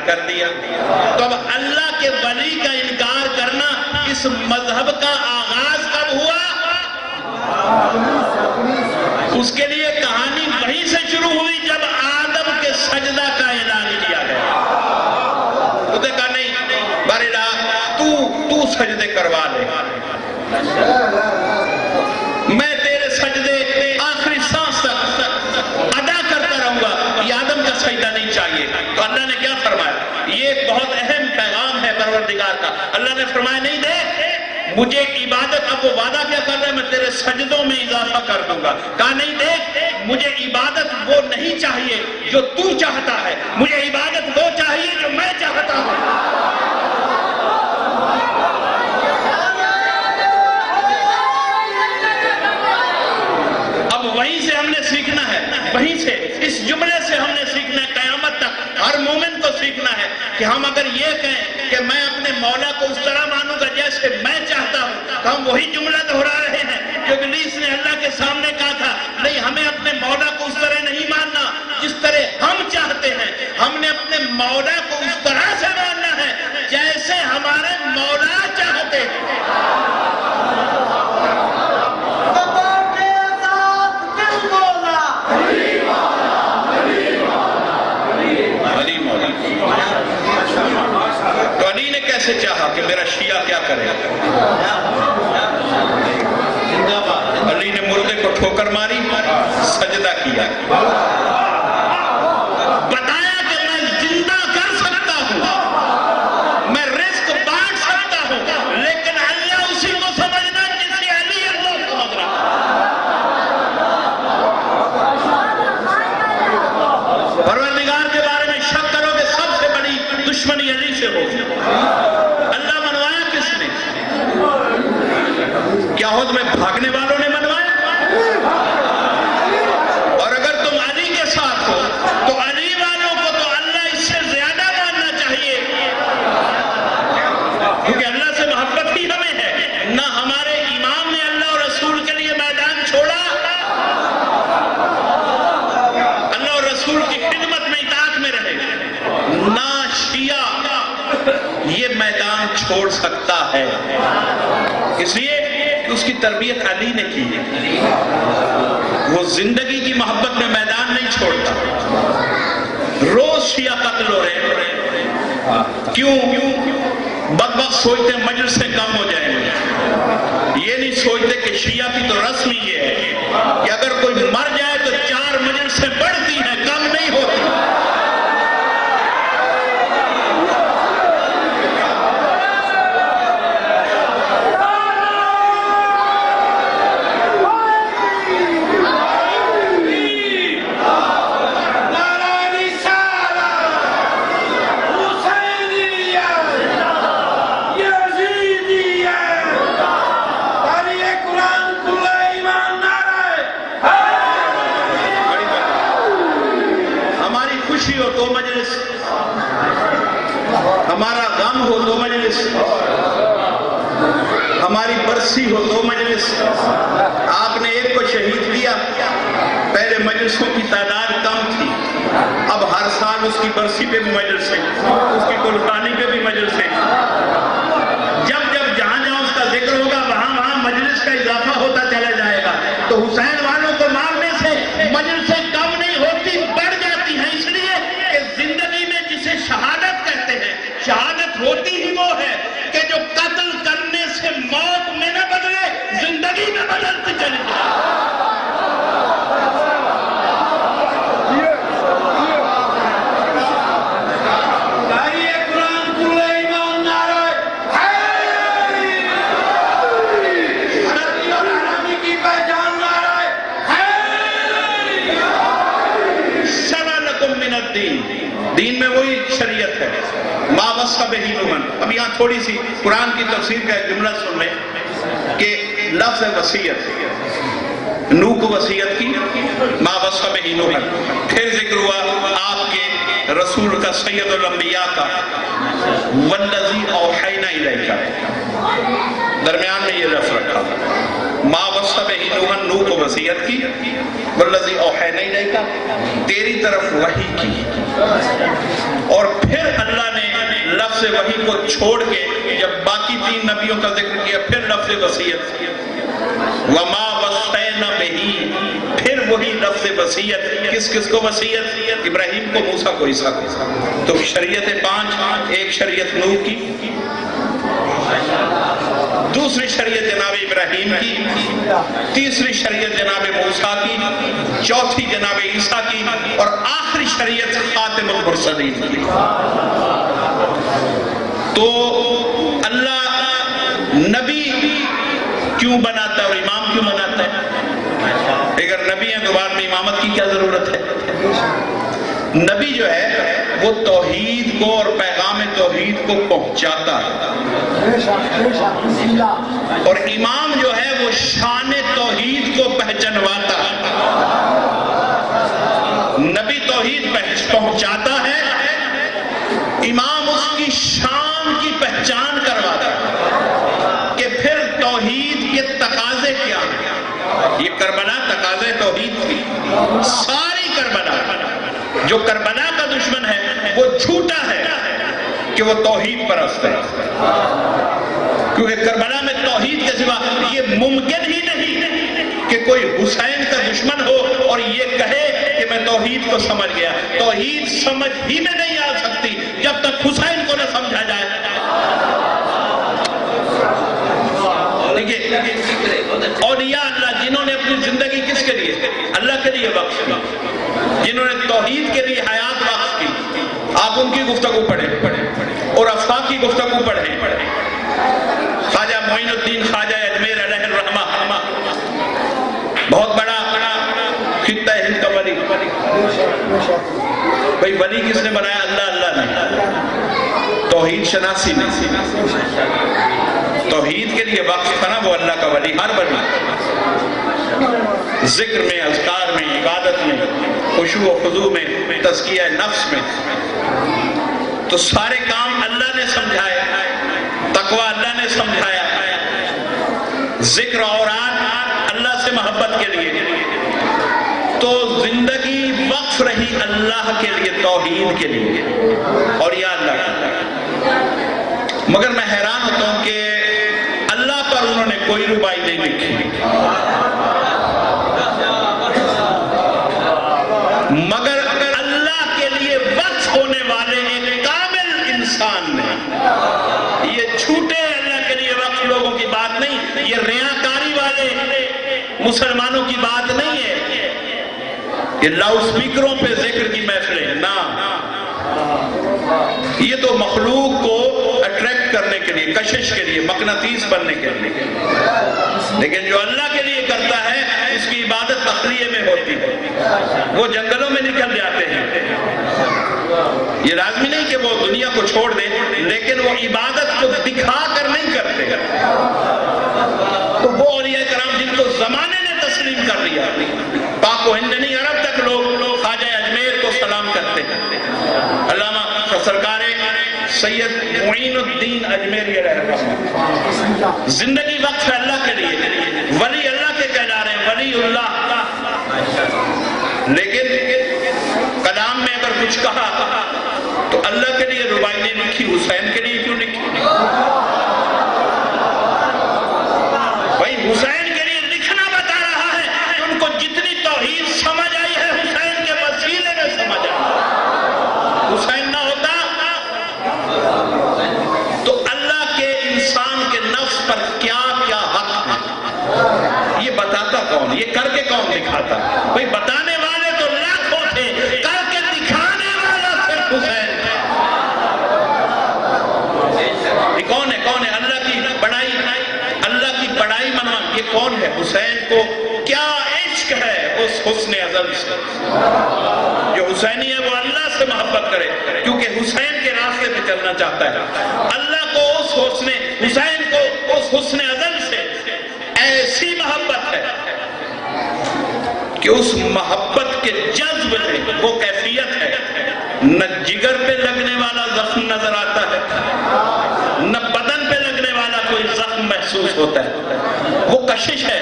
کر دیا۔ تو اب اللہ کے ولی کا انکار کرنا اس مذہب کا آغاز کب ہوا؟ اس کے لیے کہانی وہیں سے شروع ہوئی جب آدم کے سجدہ کا اعلان کیا گیا۔ تو نے کہا نہیں بارے تو سجدے کروا لے، میں تیرے سجدے آخری سانس تک ادا کرتا رہوں گا، یہ آدم کا سجدہ نہیں چاہیے۔ تو اللہ نے کیا فرمایا؟ یہ ایک بہت اہم پیغام ہے پروردگار کا۔ اللہ نے فرمایا نہیں دیکھ مجھے عبادت، اب وہ وعدہ کیا کر رہا ہے؟ میں تیرے سجدوں میں اضافہ کر دوں گا۔ کہا نہیں دیکھ مجھے عبادت وہ نہیں چاہیے جو تو چاہتا ہے، مجھے عبادت وہ چاہیے جو میں چاہتا ہوں۔ وہیں سے ہم نے سیکھنا ہے، وہیں سے اس جملے سے ہم نے سیکھنا ہے، قیامت تک ہر مومن کو سیکھنا ہے کہ ہم اگر یہ کہیں کہ میں اپنے مولا کو اس طرح مانوں گا جیسے میں چاہتا ہوں، تو ہم وہی جملہ دہرا رہے ہیں جو ابلیس نے اللہ کے سامنے کہا تھا نہیں ہمیں اپنے مولا کو اس طرح نہیں ماننا جس طرح ہم چاہتے ہیں، ہم نے اپنے مولا کو اس طرح سے ماننا ہے جیسے ہمارے مولا چاہتے ہیں۔ تو علی نے کیسے چاہا کہ میرا شیعہ کیا کرے؟ علی نے مردے کو ٹھوکر ماری، سجدہ کیا، بتایا کہ میں زندہ کر سکتا ہوں، میں رزق بانٹ سکتا ہوں، لیکن اللہ اسی کو سمجھنا جسے علی اللہ سمجھ رہا۔ پروردگار کے بارے میں شک کرو کہ سب سے بڑی دشمنی علی سے ہوگی۔ اللہ منوایا کس نے؟ کیا احد میں بھاگنے والوں نے منوایا؟ اور اگر تم علی کے ساتھ ہو تو علی والوں کو تو اللہ اس سے زیادہ ماننا چاہیے، کیونکہ اللہ سے محبت ہی ہمیں ہے۔ نہ ہمارے امام نے اللہ اور رسول کے لیے میدان چھوڑا، اللہ اور رسول کی خدمت میں اطاعت میں رہے، نہ شیعہ یہ میدان چھوڑ سکتا ہے، اس لیے کہ اس کی تربیت علی نے کی۔ وہ زندگی کی محبت میں میدان نہیں چھوڑتا۔ روز شیعہ قتل ہو رہے، کیوں؟ بدبخت سوچتے مجلس سے کم ہو جائیں گے، یہ نہیں سوچتے کہ شیعہ کی تو رسم یہ ہے کہ اگر کوئی مر جائے تو 4 مجلس سے بڑھتی ہے، کم نہیں ہوتی۔ ہو 2 مجلس، ہمارا غم ہو 2 مجلس، ہماری برسی ہو 2 مجلس۔ آپ نے ایک کو شہید کیا، پہلے مجلسوں کی تعداد کم تھی، اب ہر سال اس کی برسی پہ بھی مجلس ہے، اس کی قربانی پہ بھی مجلس ہے۔ جب جہاں اس کا ذکر ہوگا وہاں مجلس کا اضافہ ہوتا چلا جائے گا۔ تو حسین والوں کو مارنے سے مجلسیں کم نہیں ہوتی، بڑھ جاتی ہیں، اس لیے کہ زندگی میں جسے شہادت کہتے ہیں، شہادت ہوتی ہی وہ ہے کہ جو قتل کرنے سے موت میں نہ بدلے، زندگی میں بدلتی چلی جائے۔ دین میں وہی شریعت ہے، ما وصى به نوح۔ اب یہاں تھوڑی سی قرآن کی تفسیر کا ایک جملہ سن لیں کہ لفظ وصیت، نوح کو وصیت کی، ما وصى به نوح، پھر ذکر ہوا آپ کے رسول کا، سید الانبیاء کا، والذی اوحینا الیک، درمیان میں یہ لفظ رکھا، ما وصى به نوح، نوح کو وصیت کی، والذی اوحینا الیک، تیری طرف وحی کی، اور پھر اللہ نے لفظ وحی کو چھوڑ کے جب باقی 3 نبیوں کا ذکر کیا پھر لفظ وصیت کی، وما وصینا بہ، پھر وہی لفظ وصیت، کس کس کو وصیت؟ ابراہیم کو، موسیٰ کو، عیسیٰ کو۔ تو شریعت 5، ایک شریعت نوح کی، دوسری شریعت جناب ابراہیم کی، تیسری شریعت جناب موسیٰ کی، چوتھی جناب عیسیٰ کی، اور آخری شریعت خاتم المرسلین کی۔ تو اللہ نبی کیوں بناتا ہے اور امام کیوں بناتا ہے؟ اگر نبی ہیں تو بعد میں امامت کی کیا ضرورت ہے؟ نبی جو ہے وہ توحید کو اور پیغام توحید کو پہنچاتا ہے، اور امام جو ہے وہ شان توحید کو پہچنواتا ہے۔ نبی توحید پہنچاتا ہے، امام اس کی شان کی پہچان کرواتا ہے کہ پھر توحید کے تقاضے کیا ہیں۔ یہ کربلا تقاضے توحید تھی، ساری کربلا۔ جو کربلا کا دشمن ہے وہ جھوٹا ہے کہ وہ توحید پرست ہے، کیونکہ کربلا میں توحید کے سوا یہ ممکن ہی نہیں کہ کوئی حسین کا دشمن ہو اور یہ کہے کہ میں توحید کو سمجھ گیا۔ توحید سمجھ ہی میں نہیں آ سکتی جب تک حسین کو نہ سمجھا جائے۔ اولیاء اللہ جنہوں نے اپنی زندگی کس کے لیے؟ اللہ کے لیے وقف کی، جنہوں نے توحید کے لیے حیات وقف کی، آپ ان کی گفتگو پڑھیں اور افاق کی گفتگو پڑھیں۔ خواجہ معین الدین خواجہ اجمیر علیہ الرحمہ، بہت بڑا خطہ ہند کا ولی۔ بھئی ولی کس نے بنایا؟ اللہ نے۔ توحید شناسی نے، توحید کے لیے وقف تھا نا وہ اللہ کا ولی، ہر ولی ذکر میں، اذکار میں، عبادت میں، خشوع و خضوع میں، تزکیہ نفس میں، تو سارے کام اللہ نے سمجھائے، تقوی اللہ نے سمجھایا، ذکر اور اللہ سے محبت کے لیے، تو زندگی وقف رہی اللہ کے لیے، توحید کے لیے اور یا اللہ کا۔ مگر میں حیران ہوتا ہوں کہ اللہ پر انہوں نے کوئی ربائی نہیں لکھی، مگر اللہ کے لیے وقف ہونے والے ایک کامل انسان نے، یہ چھوٹے اللہ کے لیے وقف لوگوں کی بات نہیں، یہ ریاکاری والے مسلمانوں کی بات نہیں ہے، یہ لاؤڈ سپیکروں پہ ذکر کی محفلیں نہ، یہ تو مخلوق کو اٹریکٹ کرنے کے لیے، کشش کے لیے، مقناطیس بننے کے لیے۔ لیکن جو اللہ کے لیے کرتا ہے اس کی عبادت تخلیے میں ہوتی ہے، وہ جنگلوں میں نکل جاتے ہیں۔ یہ لازمی نہیں کہ وہ دنیا کو چھوڑ دیں، لیکن وہ عبادت کو دکھا کر نہیں کرتے۔ تو وہ اولیاء کرام جن کو زمانے نے تسلیم کر لیا، پاک و ہند نہیں عرب تک لوگ خواجہ اجمیر کو سلام کرتے ہیں۔ علامہ سرکار سید معین الدین اجمیری علیہ الرحمہ، زندگی وقف ہے اللہ کے لیے، ولی اللہ کے کہلا رہے ہیں، ولی اللہ، لیکن کلام میں اگر کچھ کہا تو اللہ کے لیے ربائی نے لکھی، حسین کے لیے کیوں لکھی؟ بھائی حسین کے لیے لکھنا بتا رہا ہے کہ ان کو جتنی توحید سمجھ آئی ہے حسین کے وسیلے میں سمجھ آئی۔ حسین نہ ہوتا تو اللہ کے انسان کے نفس پر کیا کیا حق ہے، یہ بتاتا کون؟ یہ کر کے کون دکھاتا؟ بھئی بتانے والے تو لاکھوں تھے، کر کے دکھانے والا صرف حسین ہے۔ یہ کون ہے؟ کون ہے؟ اللہ کی بڑائی، اللہ کی بڑائی منوا، یہ کون ہے؟ حسین کو کیا عشق ہے اس حسن ازل سے؟ جو حسینی ہے وہ اللہ سے محبت کرے کیونکہ حسین کے راستے پہ چلنا چاہتا ہے۔ اللہ کو اس حسن، حسین کو اس حسن ازل سے ایسی محبت ہے کہ اس محبت کے جذب میں وہ کیفیت ہے، نہ جگر پہ لگنے والا زخم نظر آتا ہے، نہ بدن پہ لگنے والا کوئی زخم محسوس ہوتا ہے، وہ کشش ہے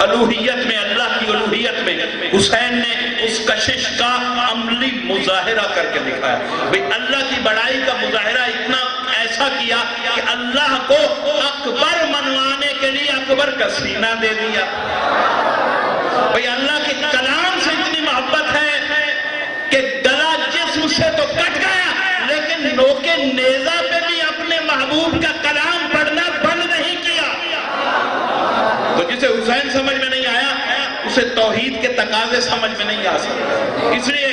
الوہیت میں، اللہ کی الوہیت میں حسین نے اس کشش کا عملی مظاہرہ کر کے دکھایا. بھئی اللہ کی بڑائی کا مظاہرہ اتنا ایسا کیا کہ اللہ کو اکبر منوانے کے لیے اکبر کا سینہ دے دیا. بھئی اللہ کے کلام سے اتنی محبت ہے کہ گلا جسم سے تو کٹ گیا لیکن نوکے نیزہ پہ بھی اپنے محبوب کا کلام پڑھنا بند نہیں کیا. تو جسے حسین سمجھ میں نہیں آیا اسے توحید کے تقاضے سمجھ میں نہیں آ سکتے. اس لیے